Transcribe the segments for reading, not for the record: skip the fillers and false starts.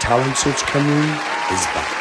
Talent Search Cymru is back.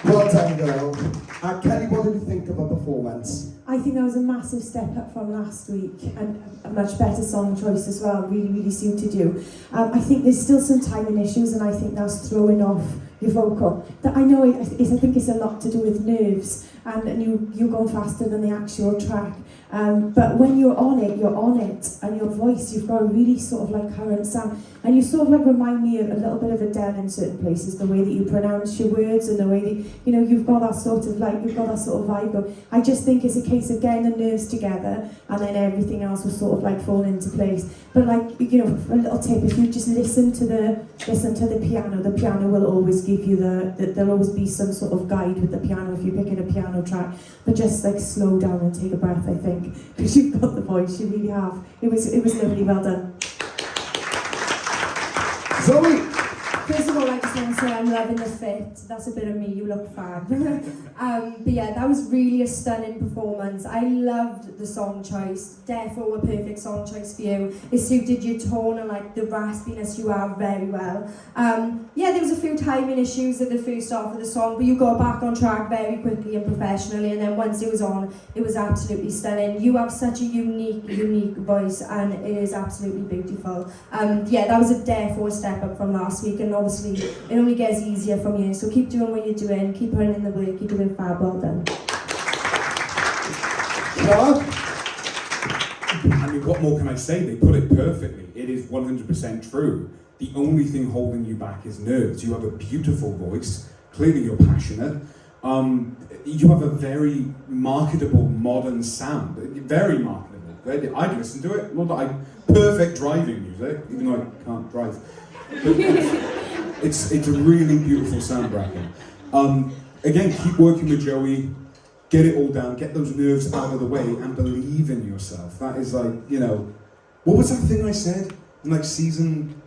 Well done, girl. Kelly, what did you think of her performance? I think that was a massive step up from last week and a much better song choice as well, really suited you. I think there's still some timing issues and I think that's throwing off your vocal. That I know I think it's a lot to do with nerves and you go faster than the actual track. But when you're on it, and your voice, you've got a really sort of like current sound. And you sort of like remind me of a little bit of Adele in certain places, the way that you pronounce your words and the way that, you've got that sort of vibe going. I just think it's a case of getting the nerves together and then everything else will sort of like fall into place. But like, a little tip, if you just listen to the piano will always give you there'll always be some sort of guide with the piano if you're picking a piano track. But just like slow down and take a breath, I think, because you've got the voice, you really have. It was lovely, well done. Zoe! First of all, I just want to say I'm loving the fit. That's a bit of me, you look fab. But yeah, that was really a stunning performance. I loved the song choice. Therefore, a perfect song choice for you. It suited your tone and like the raspiness you have very well. Yeah, there was a few timing issues at the first half of the song, but you got back on track very quickly and professionally, and then once it was on, it was absolutely stunning. You have such a unique voice, and it is absolutely beautiful. Yeah, that was a therefore step up from last week, and obviously it only gets easier from here, so keep doing what you're doing, keep putting in the work, you're doing fab, well done. I mean, what more can I say? They put it perfectly. It is 100% true. The only thing holding you back is nerves. You have a beautiful voice, clearly you're passionate. You have a very marketable modern sound, very marketable. I'd listen to it. Not that perfect driving music, even though I can't drive. It's a really beautiful sound, Bracken. Again, keep working with Joey, get it all down, get those nerves out of the way, and believe in yourself. That is like, what was that thing I said in like season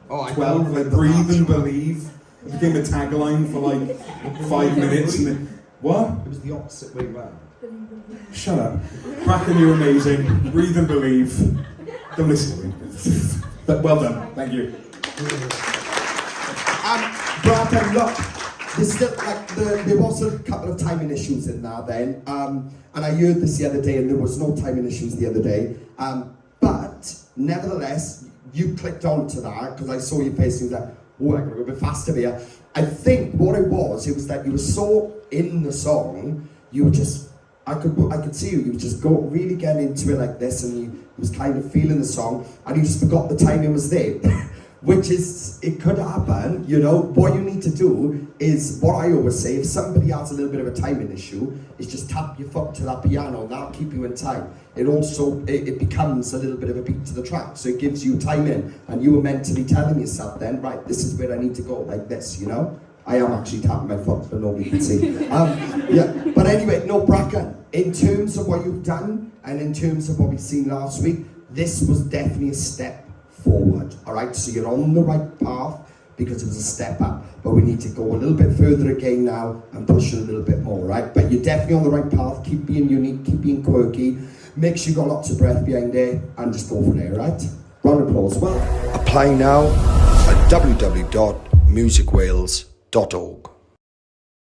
12? Like breathe and believe. It became a tagline for like 5 minutes. And then, what? It was the opposite way round. Shut up. Bracken, you're amazing. Breathe and believe. Don't listen to me. But well done. Thank you. Bracken, look, there's still like there was a couple of timing issues in there then, and I heard this the other day, and there was no timing issues the other day. But nevertheless, you clicked onto that because I saw your face and you was like, oh, I gotta go a bit faster here. I think what it was that you were so in the song, you were just, I could see you were just really getting into it like this, and you was kind of feeling the song, and you just forgot the timing was there. Which is, it could happen, you know. What you need to do is, what I always say, if somebody has a little bit of a timing issue, is just tap your foot to that piano, and that'll keep you in time. It also, it becomes a little bit of a beat to the track, so it gives you timing, and you were mentally telling yourself then, right, this is where I need to go, like this, you know. I am actually tapping my foot, but nobody can see. Yeah, but anyway, no, Bracken, in terms of what you've done, and in terms of what we've seen last week, this was definitely a step forward, all right? So you're on the right path because it was a step up, but we need to go a little bit further again now and push it a little bit more, right? But you're definitely on the right path. Keep being unique, keep being quirky, make sure you've got lots of breath behind there, and just go from there, right? Round of applause. Well, Apply now at www.musicwales.org.